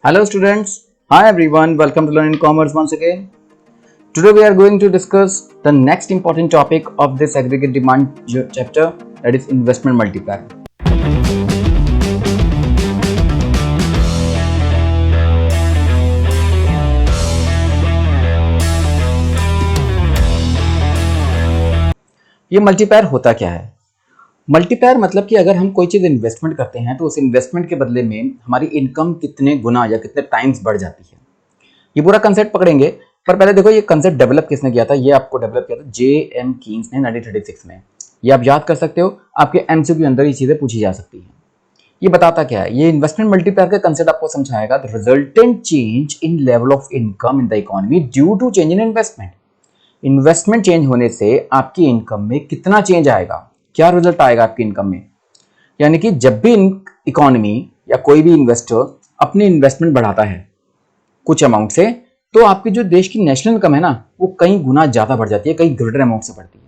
Hello students, hi everyone, welcome to Learn in Commerce once again. Today we are going to discuss the next important topic of this aggregate demand chapter, that is investment multiplier. ये multiplier होता क्या है? Multiplier मतलब कि अगर हम कोई चीज़ investment करते हैं तो उस इन्वेस्टमेंट के बदले में हमारी इनकम कितने गुना या कितने टाइम्स बढ़ जाती है, ये पूरा कंसेप्ट पकड़ेंगे। पर पहले देखो ये कंसेप्ट डेवलप किसने किया था। ये आपको डेवलप किया था J.M. कीन्स ने 1936 में। ये आप याद कर सकते हो, आपके एमसीक्यू के अंदर ये चीज़ें पूछी जा सकती हैं। ये बताता क्या है, ये इन्वेस्टमेंट मल्टीप्लायर का कंसेप्ट आपको समझाएगा। The resultant change in level of income in the economy due to change in investment. Investment change होने से आपकी इनकम में कितना चेंज आएगा, क्या रिजल्ट आएगा आपकी इनकम में। यानी कि जब भी इकोनॉमी या कोई भी इन्वेस्टर अपनी इन्वेस्टमेंट बढ़ाता है कुछ अमाउंट से, तो आपकी जो देश की नेशनल इनकम है ना, वो कई गुना ज्यादा बढ़ जाती है, कई ग्रेटर अमाउंट से बढ़ती है।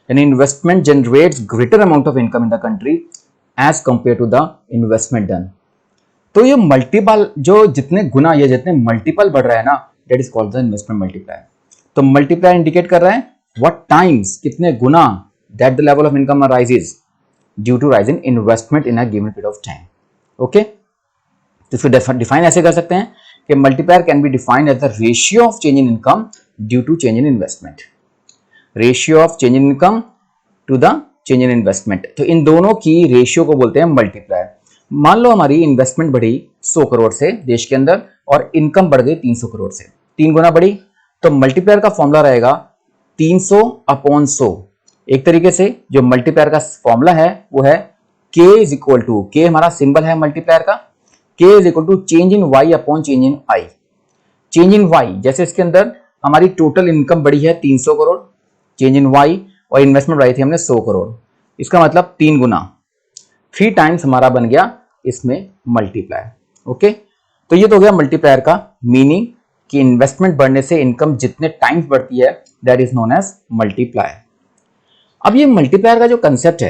यानी investment generates greater amount of income in the country as compare to the investment done. तो ये मल्टीपल जो जितने गुना या जितने मल्टीपल बढ़ रहा है ना, that is called the investment multiplier. तो मल्टीप्लायर इंडिकेट कर रहा है व्हाट टाइम्स, कितने गुना that the level of income rises due to rise in investment in a given period of time. Okay, तो इसको डिफाइन ऐसे कर सकते हैं कि multiplier can be defined as the ratio of change in income due to change in investment. Ratio of change in income to the change in investment, तो इन दोनों की रेशियो को बोलते हैं मल्टीप्लायर। मान लो हमारी इन्वेस्टमेंट बढ़ी 100 करोड़ से देश के अंदर और इनकम बढ़ गई 300 करोड़ से, 3 गुना बढ़ी, तो मल्टीप्लायर का फॉर्मूला रहेगा 300 अपॉन 100। एक तरीके से जो मल्टीप्लायर का फॉर्मूला है वो है K is equal to, K हमारा सिंबल है मल्टीप्लायर का, K is equal to change in Y upon change in I। Change in Y, जैसे इसके अंदर हमारी टोटल इनकम बढ़ी है 300 करोड़, चेंज इन Y और इन्वेस्टमेंट बढ़ाई थी हमने 100 करोड़, इसका मतलब 3 गुना, 3 टाइम्स हमारा बन गया इसमें मल्टीप्लायर। ओके, तो ये तो हो गया मल्टीप्लायर का मीनिंग कि इन्वेस्टमेंट बढ़ने से इनकम जितने टाइम्स बढ़ती है that is known as multiplier. अब ये मल्टीप्लायर का जो कंसेप्ट है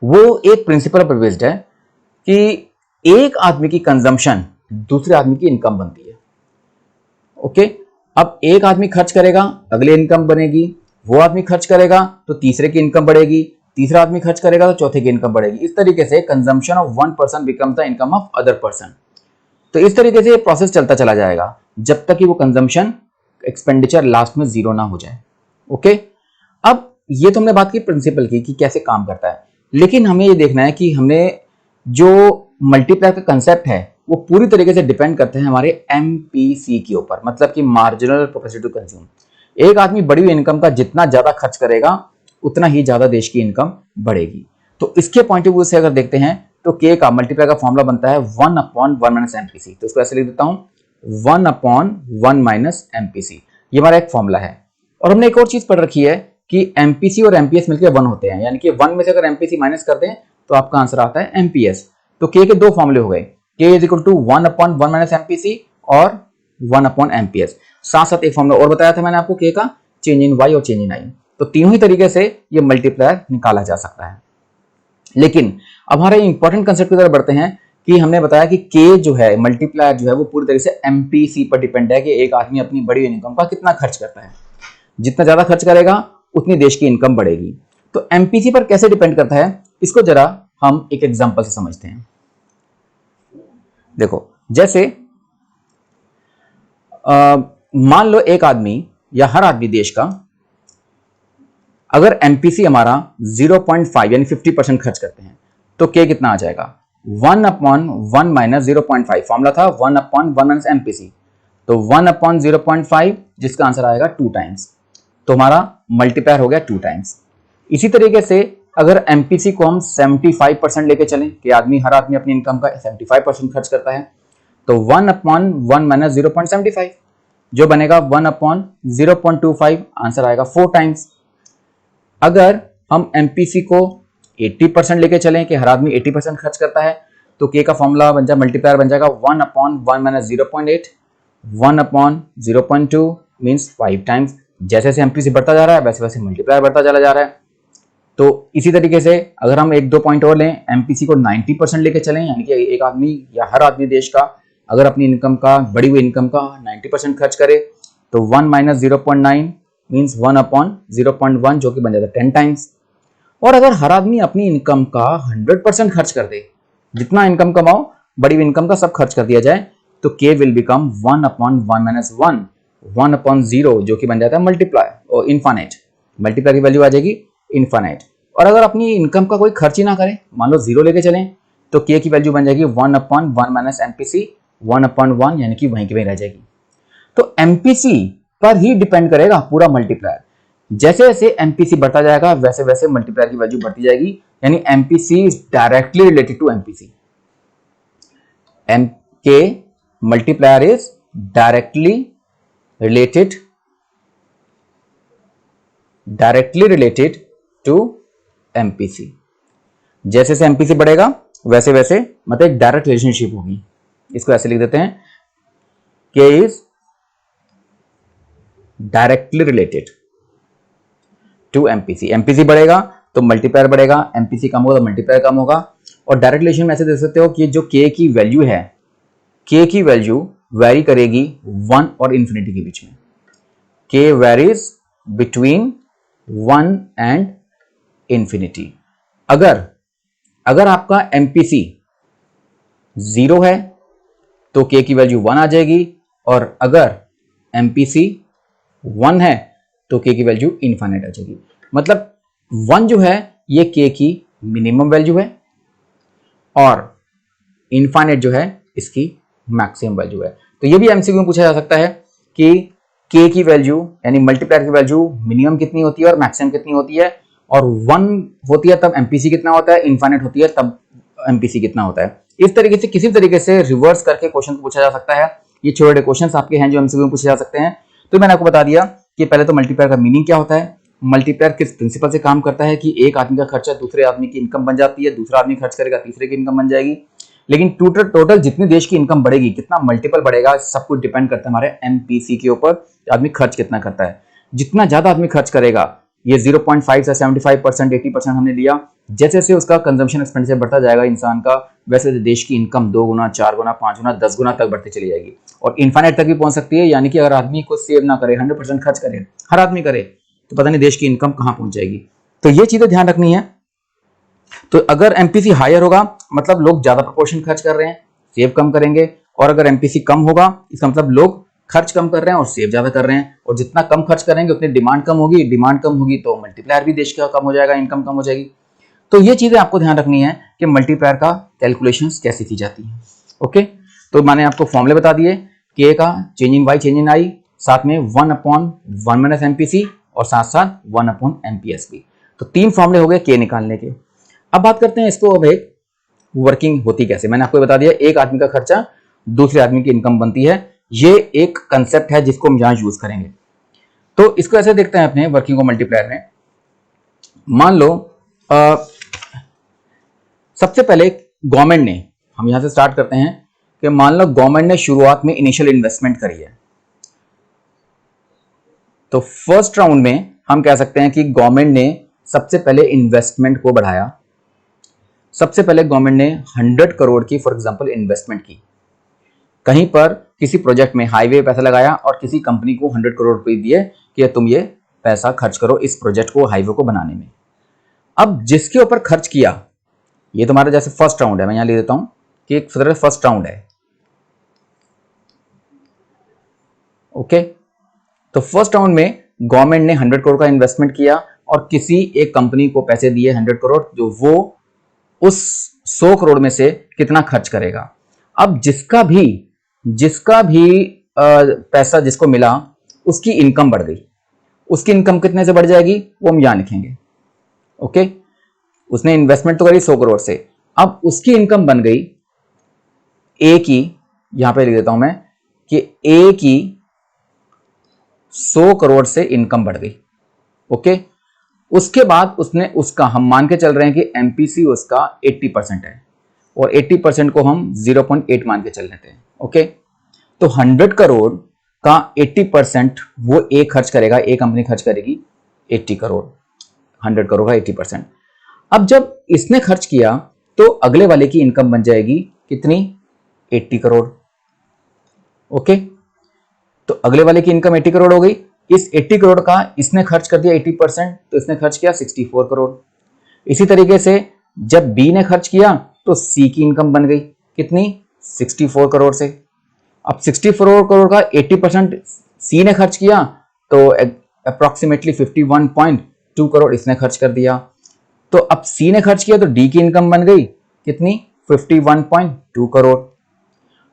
वो एक प्रिंसिपल पर बेस्ड है कि एक आदमी की कंजम्पशन दूसरे आदमी की इनकम बनती है। ओके, अब एक आदमी खर्च करेगा, अगले इनकम बनेगी, वो आदमी खर्च करेगा तो तीसरे की इनकम बढ़ेगी, तीसरा आदमी खर्च करेगा तो चौथे की इनकम बढ़ेगी। इस तरीके से consumption of one person becomes the income of other person. तो इस तरीके से ये प्रोसेस चलता चला जाएगा जब तक कि वो कंजम्पशन एक्सपेंडिचर लास्ट में जीरो ना हो जाए। ओके, अब ये तो हमने बात की प्रिंसिपल की कि कैसे काम करता है, लेकिन हमें ये देखना है कि हमने जो मल्टीप्लायर का कंसेप्ट है वो पूरी तरीके से डिपेंड करते हैं हमारे एमपीसी के ऊपर, मतलब कि मार्जिनल प्रोपेंसिटी टू कंज्यूम। एक आदमी बढ़ी हुई इनकम का जितना ज्यादा खर्च करेगा उतना ही ज्यादा देश की इनकम बढ़ेगी। तो इसके पॉइंट ऑफ व्यू से अगर देखते हैं तो के का मल्टीप्लायर का फॉर्मूला बनता है 1 अपॉन 1 माइनस एमपीसी। तो इसको ऐसे लिख देता हूं 1 अपॉन 1 माइनस एमपीसी, ये हमारा एक फॉर्मूला है। और हमने एक और चीज पढ़ रखी है कि एमपीसी और एमपीएस मिलकर 1 होते हैं, यानी कि 1 में से अगर एमपीसी माइनस कर दें तो आपका आंसर आता है एमपीएस। तो के दो फॉर्मूले हो गए, K is equal to 1 upon 1 minus MPC और 1 अपॉन एमपीएस। साथ साथ एक फॉर्मूला और बताया था मैंने आपको के का, चेंज इन वाई और चेंज इन आई। तो तीनों ही तरीके से ये मल्टीप्लायर निकाला जा सकता है। लेकिन अब हमारे इंपॉर्टेंट कंसेप्ट की तरफ बढ़ते हैं कि हमने बताया कि के जो है मल्टीप्लायर जो है वो पूरी तरीके से एमपीसी पर डिपेंड है कि एक आदमी अपनी बड़ी इनकम का कितना खर्च करता है। जितना ज्यादा खर्च करेगा उतनी देश की इनकम बढ़ेगी। तो एमपीसी पर कैसे डिपेंड करता है, इसको जरा हम एक एग्जांपल से समझते हैं। देखो, जैसे मान लो एक आदमी या हर आदमी देश का अगर एमपीसी हमारा 0.5 यानी 50% खर्च करते हैं तो के कितना आ जाएगा, 1 अपॉन 1 माइनस 0.5। फॉर्मूला था 1 अपॉन 1 माइनस एमपीसी, तो 1 अपॉन 0.5 जिसका आंसर आएगा 2 टाइम्स। तो हमारा मल्टीप्लायर हो गया 2 टाइम्स। इसी तरीके से अगर एमपीसी को हम 75% लेके चलें कि हर आदमी अपनी इनकम का 75% खर्च करता है, तो 1 अपॉन 1 माइनस 0.75 जो बनेगा 1 अपॉन 0.25, आंसर आएगा 4 टाइम्स। अगर हम एमपीसी को 80% लेके चलें कि हर आदमी 80% खर्च करता है, तो के का फॉर्मूला बन जाए, मल्टीप्लायर बन जाएगा 1 upon 1 minus 0.8, 1 upon 0.2 means 5 times. जैसे जैसे एमपीसी बढ़ता जा रहा है वैसे वैसे मल्टीप्लायर बढ़ता चला जा रहा है। तो इसी तरीके से अगर हम 1-2 पॉइंट और लें, एमपीसी को 90% लेके चलें, यानी कि एक आदमी या हर आदमी देश का अगर अपनी इनकम का, बढ़ी हुई इनकम का 90% खर्च करे तो 1 माइनस 0.9 मीन्स 1 अपॉन 0.1 जो कि बन जाता है 10 टाइम्स। और अगर हर आदमी अपनी इनकम का 100% खर्च कर दे, जितना इनकम कमाओ बड़ी हुई इनकम का सब खर्च कर दिया जाए, तो k will become 1 upon 1 minus 1 upon 0 जो कि बन जाता है मल्टीप्लाई और इनफाइनाइट। मल्टीप्लाई की वैल्यू आ जाएगी इनफाइनाइट। और अगर अपनी इनकम का कोई खर्च ही ना करे, मान लो 0 लेके चलें, तो k की वैल्यू बन जाएगी 1 अपॉन 1 माइनस एमपीसी 1 अपॉन 1, यानी कि वहीं की वहीं रह जाएगी। तो एमपीसी पर ही डिपेंड करेगा पूरा मल्टीप्लायर। जैसे जैसे एमपीसी बढ़ता जाएगा वैसे वैसे मल्टीप्लायर की वैल्यू बढ़ती जाएगी, यानी MPC is directly related to MPC. एम के multiplier is directly related to MPC. जैसे जैसे एमपीसी बढ़ेगा वैसे वैसे मतलब एक डायरेक्ट रिलेशनशिप होगी। इसको ऐसे लिख देते हैं, K is directly related to MPC. MPC बढ़ेगा तो मल्टीप्लायर बढ़ेगा, एमपीसी कम होगा तो मल्टीप्लायर कम होगा। और डायरेक्ट रिलेशन में ऐसे देख सकते हो कि जो के की वैल्यू है, के की वैल्यू वैरी करेगी 1 और इंफिनिटी के बीच में। के वैरीज बिटवीन 1 एंड इंफिनिटी। अगर आपका एमपीसी 0 है तो के की वैल्यू 1 आ जाएगी, और अगर एमपीसी 1 है तो के की वैल्यू इनफाइनाइट आ जाएगी। मतलब 1 जो है ये के की मिनिमम वैल्यू है और इनफाइनाइट जो है इसकी मैक्सिमम वैल्यू है। तो ये भी एमसीक्यू में पूछा जा सकता है कि के की वैल्यू यानी मल्टीप्लायर की वैल्यू मिनिमम कितनी होती है और मैक्सिमम कितनी होती है, और 1 होती है तब एमपीसी कितना होता है, इनफाइनाइट होती है तब एमपीसी कितना होता है। इस तरीके से किसी तरीके से रिवर्स करके क्वेश्चन पूछा जा सकता है। ये छोटे क्वेश्चन आपके हैं जो एमसीक्यू में पूछे जा सकते हैं। तो मैंने आपको बता दिया कि पहले तो मल्टीप्लायर का मीनिंग क्या होता है, मल्टीप्लायर किस प्रिंसिपल से काम करता है कि एक आदमी का खर्चा दूसरे आदमी की इनकम बन जाती है, दूसरा आदमी खर्च करेगा तीसरे की इनकम बन जाएगी। लेकिन टोटल जितनी देश की इनकम बढ़ेगी, कितना मल्टीपल बढ़ेगा, सब कुछ डिपेंड करता है हमारे एमपीसी के ऊपर, आदमी खर्च कितना करता है। जितना ज्यादा आदमी खर्च करेगा, ये 0.5 से 75%, 80% हमने लिया, जैसे जैसे उसका कंजम्पशन एक्सपेंडिचर बढ़ता जाएगा इंसान का, वैसे वैसे देश की इनकम 2 गुना, 4 गुना, 5 गुना, 10 गुना तक बढ़ती चली जाएगी और इनफाइनाइट तक भी पहुंच सकती है। यानी कि अगर आदमी को सेव ना करे, 100% खर्च करे, हर आदमी करे, तो पता नहीं देश की इनकम कहां पहुंच जाएगी। तो ये चीजें ध्यान रखनी है। तो अगर एमपीसी हायर होगा मतलब लोग ज्यादा प्रोपोर्शन खर्च कर रहे हैं, सेव कम करेंगे, और अगर एमपीसी कम होगा इसका मतलब लोग खर्च कम कर रहे हैं और सेव ज्यादा कर रहे हैं। और जितना कम खर्च करेंगे उतनी डिमांड कम होगी, डिमांड कम होगी तो मल्टीप्लायर भी देश का कम हो जाएगा, इनकम कम हो जाएगी। तो ये चीजें आपको ध्यान रखनी है कि मल्टीप्लायर का कैलकुलेशन कैसे की जाती है। ओके, तो मैंने आपको फॉर्मूले बता दिए, के का change in Y, change in I, साथ में 1 अपॉन 1 माइनस एमपीसी और साथ साथ 1 अपॉन एमपीएस भी। तो 3 फॉर्मूले हो गए के निकालने के। अब बात करते हैं इसको, अब एक वर्किंग होती कैसे। मैंने आपको बता दिया एक आदमी का खर्चा दूसरे आदमी की इनकम बनती है, ये एक कंसेप्ट है जिसको हम यहां यूज करेंगे। तो इसको ऐसे देखते हैं अपने वर्किंग को मल्टीप्लायर में। मान लो सबसे पहले गवर्नमेंट ने, हम यहां से स्टार्ट करते हैं कि मान लो गवर्नमेंट ने शुरुआत में इनिशियल इन्वेस्टमेंट करी है। तो फर्स्ट राउंड में हम कह सकते हैं कि गवर्नमेंट ने सबसे पहले इन्वेस्टमेंट को बढ़ाया। सबसे पहले गवर्नमेंट ने 100 करोड़ की फॉर एग्जांपल इन्वेस्टमेंट की, कहीं पर किसी प्रोजेक्ट में हाईवे पैसा लगाया और किसी कंपनी को 100 करोड़ रुपए दिए कि तुम ये पैसा खर्च करो इस प्रोजेक्ट को, हाईवे को बनाने में। अब जिसके ऊपर खर्च किया, ये तुम्हारा जैसे फर्स्ट राउंड है, मैं यहां ले देता हूं कि एक फर्स्ट राउंड है। ओके, तो फर्स्ट राउंड में गवर्नमेंट ने 100 करोड़ का इन्वेस्टमेंट किया और किसी एक कंपनी को पैसे दिए 100 करोड़, जो वो उस 100 करोड़ में से कितना खर्च करेगा। अब जिसका भी पैसा जिसको मिला उसकी इनकम बढ़ गई। उसकी इनकम कितने से बढ़ जाएगी वो हम यहां लिखेंगे। ओके, उसने इन्वेस्टमेंट तो करी 100 करोड़ से, अब उसकी इनकम बन गई ए की, यहां पे लिख देता हूं मैं कि ए की 100 करोड़ से इनकम बढ़ गई। ओके, उसके बाद उसने उसका, हम मान के चल रहे हैं कि एमपीसी उसका 80% है और 80% को हम 0.8 मान के चल लेते हैं। ओके, तो 100 करोड़ का 80% वो ए खर्च करेगा, ए कंपनी खर्च करेगी 80 करोड़, 100 करोड़ का 80%। अब जब इसने खर्च किया तो अगले वाले की इनकम बन जाएगी कितनी, 80 करोड़। ओके, तो अगले वाले की इनकम 80 करोड़ हो गई। इस 80 करोड़ का इसने खर्च कर दिया 80%, तो इसने खर्च किया 64 करोड़। इसी तरीके से जब बी ने खर्च किया तो सी की इनकम बन गई कितनी, 64 करोड़ से। अब 64 करोड़ का 80% सी ने खर्च किया तो अप्रोक्सीमेटली 51.2 करोड़ इसने खर्च कर दिया। तो अब सी ने खर्च किया तो डी की इनकम बन गई कितनी, 51.2 करोड़।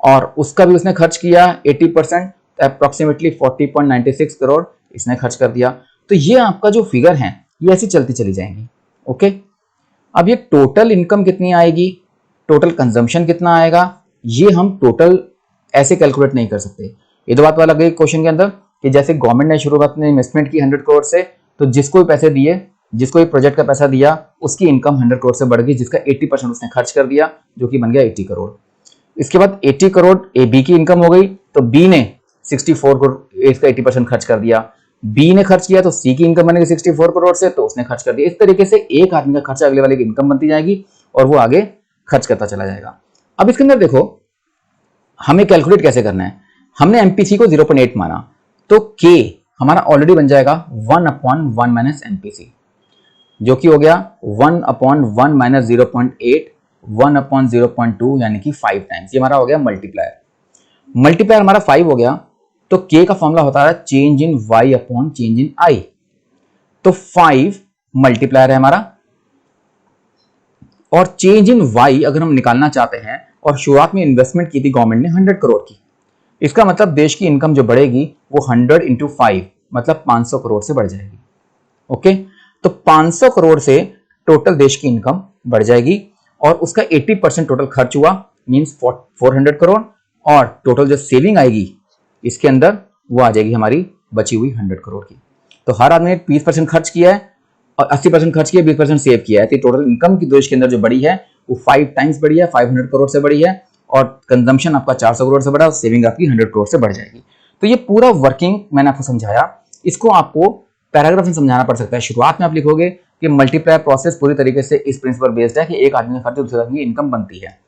और उसका भी उसने खर्च किया 80%, अप्रोक्सीमेटली 40.96 करोड़ इसने खर्च कर दिया। तो ये आपका जो फिगर है ये ऐसी चलती चली जाएंगी। ओके, अब ये टोटल इनकम कितनी आएगी, टोटल कंजम्पशन कितना आएगा, ये हम टोटल ऐसे कैलकुलेट नहीं कर सकते। ये तो बात वाला गई क्वेश्चन के अंदर कि जैसे गवर्नमेंट ने शुरुआत में इन्वेस्टमेंट की 100 करोड़ से, तो जिसको भी पैसे दिए, जिसको भी प्रोजेक्ट का पैसा दिया, उसकी इनकम 100 करोड़ से बढ़ गई, जिसका 80% उसने खर्च कर दिया, जो कि बन गया 80 करोड़। इसके बाद 80 करोड़ ए बी की इनकम हो गई, तो बी ने 64 करोड़ इसका 80% खर्च कर दिया। बी ने खर्च किया तो सी की इनकम बनेगी 64 करोड़ से, तो उसने खर्च कर दिया। इस तरीके से एक आदमी का खर्चा अगले वाले की इनकम बनती जाएगी और वो आगे खर्च करता चला जाएगा। अब इसके अंदर देखो हमें कैलकुलेट कैसे करना है। हमने एमपीसी को 0.8 माना, तो के हमारा ऑलरेडी बन जाएगा 1/1 माइनस एमपीसी, जो कि हो गया 1/1 माइनस 0.8 1/0.2 यानी कि 5 टाइम्स। ये हमारा हो गया मल्टीप्लायर। मल्टीप्लायर हमारा 5 हो गया, तो के का फॉर्मूला होता है change in Y upon change in I. तो 5 मल्टीप्लायर है हमारा, और चेंज इन वाई अगर हम निकालना चाहते हैं, और शुरुआत में इन्वेस्टमेंट की थी गवर्नमेंट ने 100 करोड़ की, इसका मतलब देश की इनकम जो बढ़ेगी वो 100 इंटू 5 मतलब 500 करोड़ से बढ़ जाएगी। ओके, तो 500 करोड़ से टोटल देश की इनकम बढ़ जाएगी, और उसका 80% टोटल खर्च हुआ मींस 400 करोड़, और टोटल जो सेविंग आएगी इसके अंदर वो आ जाएगी हमारी बची हुई 100 करोड़ की। तो हर आदमी ने 20% खर्च किया है और 80% खर्च किया, 20% सेव किया है, तो टोटल इनकम की देश के अंदर जो बढ़ी है वो 5 टाइम्स बढ़ी है, 500 करोड़ से बढ़ी है, और कंजम्पशन आपका 400 करोड़ से बढ़ा, और सेविंग आपकी 100 करोड़ से बढ़ जाएगी। तो ये पूरा वर्किंग मैंने आपको समझाया। इसको आपको पैराग्राफ में समझाना पड़ सकता है। शुरुआत में आप लिखोगे कि मल्टीप्लायर प्रोसेस पूरी तरीके से इस प्रिंसिपल बेस्ड है कि एक आदमी का खर्च दूसरे आदमी की इनकम बनती है।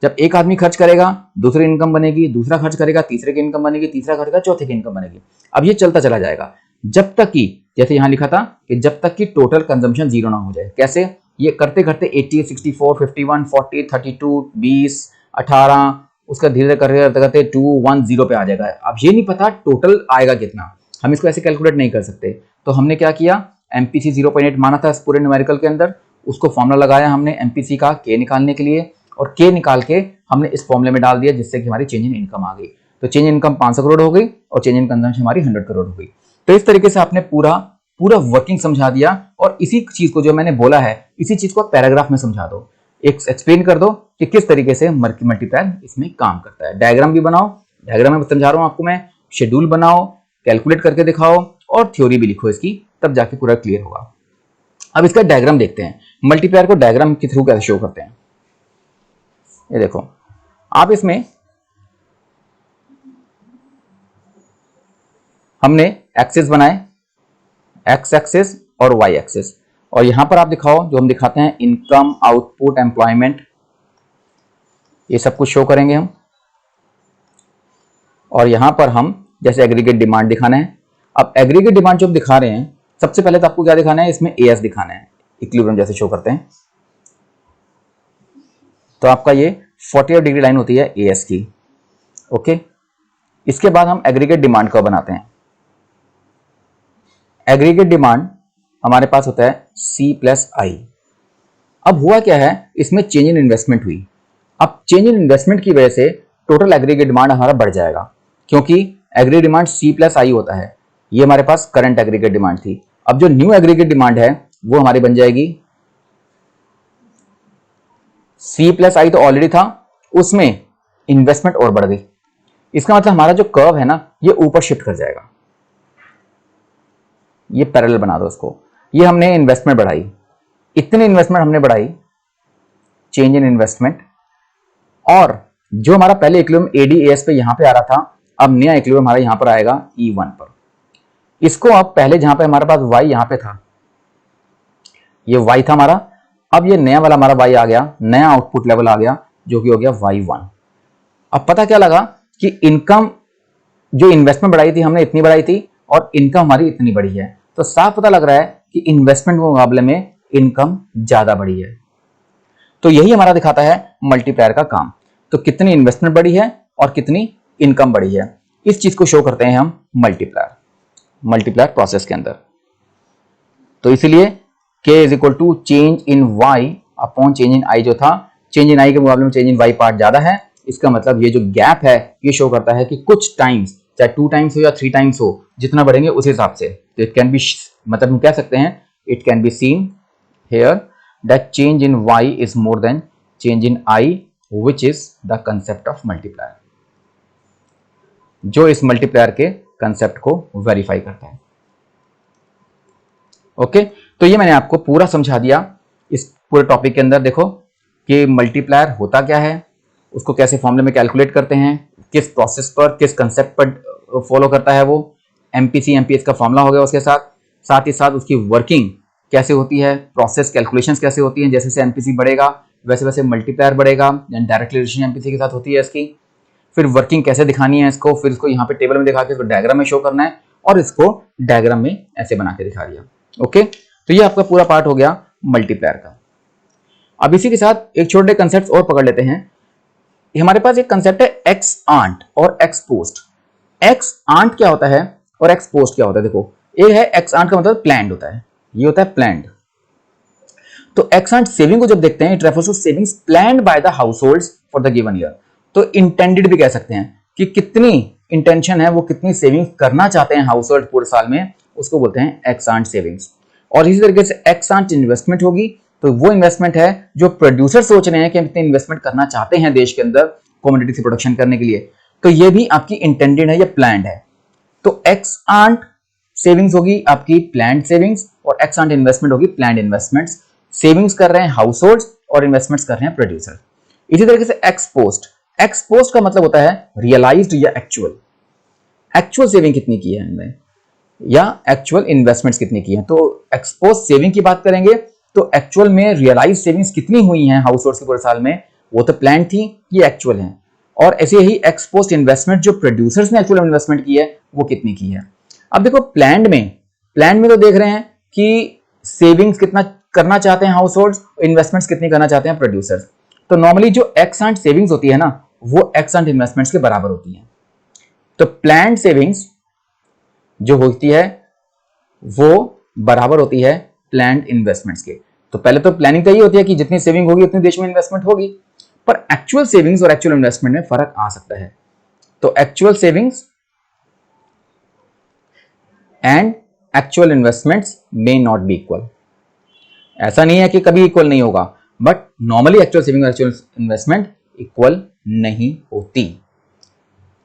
जब एक आदमी खर्च करेगा दूसरी इनकम बनेगी, दूसरा खर्च करेगा तीसरे की इनकम बनेगी, तीसरा खर्च करेगा चौथे की इनकम बनेगी। अब ये चलता चला जाएगा जब तक कि, जैसे यहां लिखा था कि जब तक कि टोटल कंजम्पशन जीरो ना हो जाए। कैसे, ये करते करते 80, 64, 51, 40, 32, 20, 18, उसका धीरे करते करते 2, 1, 0 पे आ जाएगा। अब ये नहीं पता टोटल आएगा कितना, हम इसको ऐसे कैलकुलेट नहीं कर सकते। तो हमने क्या किया, एमपीसी 0.8 माना था इस पूरे न्यूमेरिकल के अंदर, उसको फॉर्मूला लगाया हमने एमपीसी का के निकालने के लिए, और के निकाल के हमने इस फॉर्मूले में डाल दिया, जिससे कि हमारी चेंज इन इनकम आ गई। तो चेंज इन इनकम 500 करोड़ हो गई और चेंज इन कंजम्पशन हमारी 100 करोड़ हो गई। तो इस तरीके से आपने पूरा वर्किंग समझा दिया, और इसी चीज को जो मैंने बोला है इसी चीज को पैराग्राफ में समझा दो, एक एक्सप्लेन कर दो कि किस तरीके से मल्टीप्लायर इसमें काम करता है। डायग्राम भी बनाओ, डायग्राम में समझा रहा हूं आपको मैं, शेड्यूल बनाओ, कैलकुलेट करके दिखाओ, और थ्योरी भी लिखो इसकी, तब जाके पूरा क्लियर होगा। अब इसका डायग्राम देखते हैं, मल्टीप्लायर को डायग्राम के थ्रू कैसे शो करते हैं। ये देखो, आप इसमें हमने एक्सिस बनाए, एक्स एक्सिस और वाई एक्सिस, और यहां पर आप दिखाओ जो हम दिखाते हैं इनकम, आउटपुट, एम्प्लॉयमेंट, ये सब कुछ शो करेंगे हम। और यहां पर हम जैसे एग्रीगेट डिमांड दिखाना है। अब एग्रीगेट डिमांड जो हम दिखा रहे हैं, सबसे पहले तो आपको क्या दिखाना है, इसमें एएस दिखाना है, इक्विलिब्रियम जैसे शो करते हैं। तो आपका ये 48 डिग्री लाइन होती है एएस की। ओके, इसके बाद हम एग्रीगेट डिमांड को बनाते हैं। एग्रीगेट डिमांड हमारे पास होता है सी प्लस आई। अब हुआ क्या है, इसमें चेंज इन इन्वेस्टमेंट हुई। अब चेंज इन इन्वेस्टमेंट की वजह से टोटल एग्रीगेट डिमांड हमारा बढ़ जाएगा, क्योंकि एग्रीगेट डिमांड सी प्लस आई होता है। ये हमारे पास करंट एग्रीगेट डिमांड थी। अब जो न्यू एग्रीगेट डिमांड है वो हमारी बन जाएगी सी प्लस आई, तो ऑलरेडी था, उसमें इन्वेस्टमेंट और बढ़ गई। इसका मतलब हमारा जो कर्व है ना, ये ऊपर शिफ्ट कर जाएगा। ये पैरेलल बना दो उसको। ये हमने इन्वेस्टमेंट बढ़ाई, इतनी इन्वेस्टमेंट हमने बढ़ाई, चेंज इन इन्वेस्टमेंट, और जो हमारा पहले इक्विलिब्रियम एडीएस पे यहां पे आ रहा था, अब नया इक्विलिब्रियम हमारा यहां पर आएगा E1 पर। इसको अब पहले जहां पे हमारे पास y यहां पे था, ये y था हमारा, अब ये नया वाला हमारा y आ गया, नया आउटपुट लेवल आ गया, जो कि हो गया Y1। अब पता क्या लगा कि इनकम जो इन्वेस्टमेंट बढ़ाई थी हमने इतनी बढ़ाई थी और इनकम हमारी इतनी बढ़ी है, तो साफ पता लग रहा है कि इन्वेस्टमेंट के मुकाबले में इनकम ज्यादा बढ़ी है। तो यही हमारा दिखाता है मल्टीप्लायर का काम। तो कितनी इन्वेस्टमेंट बढ़ी है और कितनी इनकम बढ़ी है, इस चीज को शो करते हैं हम मल्टीप्लायर प्रोसेस के अंदर। तो इसलिए k is equal to change in y upon change in i जो था, चेंज इन i के मुकाबले में चेंज इन y पार्ट ज्यादा है। इसका मतलब ये जो गैप है ये शो करता है कि कुछ टाइम्स, चाहे 2 टाइम्स हो या 3 टाइम्स हो, जितना बढ़ेंगे उस हिसाब से। तो इट कैन बी, मतलब हम कह सकते हैं it can be seen here that change in y is more than change in i, which is the concept of multiplier, जो इस मल्टीप्लायर के कंसेप्ट को वेरीफाई करता है। ओके, तो ये मैंने आपको पूरा समझा दिया इस पूरे टॉपिक के अंदर। देखो कि मल्टीप्लायर होता क्या है, उसको कैसे फॉर्मूले में कैलकुलेट करते हैं, किस प्रोसेस पर, किस कंसेप्ट पर फॉलो करता है वो, एमपीसी एमपीएच का फॉर्मूला हो गया उसके साथ ही साथ उसकी वर्किंग कैसे होती है, प्रोसेस कैलकुलेशंस कैसे होती हैं, जैसे जैसे एमपीसी बढ़ेगा वैसे वैसे मल्टीप्लायर बढ़ेगा, डायरेक्ट रिलेशन एमपीसी के साथ होती है इसकी। फिर वर्किंग कैसे दिखानी है इसको, फिर इसको यहाँ पे टेबल में दिखा के इसको डायग्राम में शो करना है, और इसको डायग्राम में ऐसे बना के दिखा दिया। ओके, तो ये आपका पूरा पार्ट हो गया मल्टीप्लायर का। अब इसी के साथ एक छोटे कंसेप्ट और पकड़ लेते हैं। हमारे पास एक कंसेप्ट है एक्स आंट और एक्स पोस्ट। एक्स आंट क्या होता है और एक्स पोस्ट क्या होता है? देखो, एक है एक्स आंट का मतलब प्लान्ड होता है, ये होता है प्लान्ड। तो एक्स आंट सेविंग को जब देखते हैं, it refers to savings planned by the households for the given year. तो इंटेंडेड भी कह सकते हैं कि कितनी इंटेंशन है, वो कितनी सेविंग्स करना चाहते हैं हाउस होल्ड पूरे साल में, उसको बोलते हैं एक्स आंट सेविंग्स। और इसी तरीके से एक्स आंट इन्वेस्टमेंट होगी, तो वो इन्वेस्टमेंट है जो प्रोड्यूसर सोच रहे हैं कि हम इतने इन्वेस्टमेंट करना चाहते हैं देश के अंदर कमोडिटी से प्रोडक्शन करने के लिए, तो ये भी आपकी इंटेंडेड है या प्लान्ड है। तो एक्स आंट सेविंग्स होगी आपकी प्लान्ड सेविंग्स, और एक्स आंट इन्वेस्टमेंट होगी प्लान्ड इन्वेस्टमेंट्स। सेविंग्स कर रहे हैं हाउस होल्ड्स और इन्वेस्टमेंट्स कर रहे हैं प्रोड्यूसर। इसी तरीके से एक्स पोस्ट का मतलब होता है रियलाइज्ड या एक्चुअल सेविंग कितनी की है हमने, या एक्चुअल इन्वेस्टमेंट्स कितनी की है। तो एक्सपोस्ट सेविंग की बात करेंगे तो एक्चुअल में रियलाइज सेविंग्स कितनी हुई हैं हाउस होल्ड्स के पूरे साल में, वो तो प्लान थी, ये एक्चुअल है। और ऐसे ही एक्सपोस्ट इन्वेस्टमेंट जो प्रोड्यूसर्स ने एक्चुअल इन्वेस्टमेंट की है वो कितनी की है। अब देखो प्लान में तो देख रहे हैं कि सेविंग्स कितना करना चाहते हैं हाउस होल्ड्स, इन्वेस्टमेंट्स कितनी करना चाहते हैं प्रोड्यूसर्स। तो नॉर्मली जो एक्स आंट सेविंग्स होती है ना, वो एक्स आंट इन्वेस्टमेंट्स के बराबर होती है। तो प्लान्ड सेविंग्स जो होती है वो बराबर होती है प्लान्ड इन्वेस्टमेंट्स के। तो पहले तो प्लानिंग तो ये होती है कि जितनी सेविंग होगी उतनी देश में इन्वेस्टमेंट होगी, पर एक्चुअल सेविंग्स और एक्चुअल इन्वेस्टमेंट में फर्क आ सकता है। तो actual savings and actual investments may not be equal. ऐसा नहीं है कि कभी इक्वल नहीं होगा, बट नॉर्मली एक्चुअल सेविंग और एक्चुअल इन्वेस्टमेंट इक्वल नहीं होती।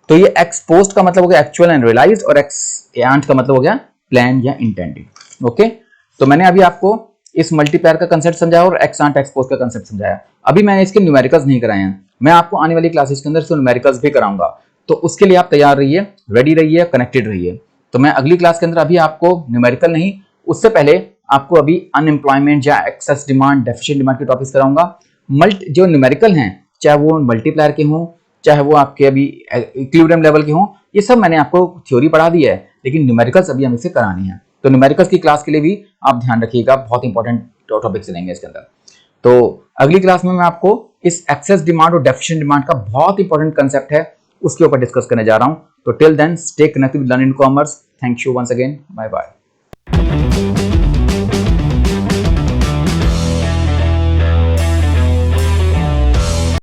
तो ये एक्स पोस्ट का मतलब हो गया एक्चुअल एंड रियलाइज्ड, और एक्स आंट का मतलब हो गया प्लान या इंटेंडेड। ओके, तो मैंने अभी आपको इस मल्टीप्लायर का कंसेप्ट समझाया और एक्स आंट एक्स पोस्ट का कंसेप्ट समझाया। अभी मैंने इसके न्यूमेरिकल्स नहीं कराए हैं, मैं आपको आने वाली क्लासेस के अंदर इसके न्यूमेरिकल्स भी कराऊंगा। तो उसके लिए आप तैयार रहिए, रेडी रहिए, कनेक्टेड रहिए। तो मैं अगली क्लास के अंदर अभी आपको न्यूमेरिकल नहीं, उससे पहले आपको अभी अनएम्प्लॉयमेंट या एक्सेस डिमांड, डेफिशिएंट डिमांड के टॉपिक्स कराऊंगा। जो न्यूमेरिकल हैं, चाहे वो मल्टीप्लायर के हों, चाहे वो आपके अभी इक्विलिब्रियम लेवल के हों, ये सब मैंने आपको थ्योरी पढ़ा दी है, लेकिन न्यूमेरिकल्स अभी हमें से करानी है। तो न्यूमेरिकल्स की क्लास के लिए भी आप ध्यान रखिएगा, बहुत इंपॉर्टेंट टॉपिक्स लेंगे इसके अंदर। तो अगली क्लास में मैं आपको इस एक्सेस डिमांड और डेफिशिएंट डिमांड का बहुत इंपॉर्टेंट कंसेप्ट है उसके ऊपर डिस्कस करने जा रहा हूं। तो till then stay connected with Learn in Commerce. Thank you once again, bye bye.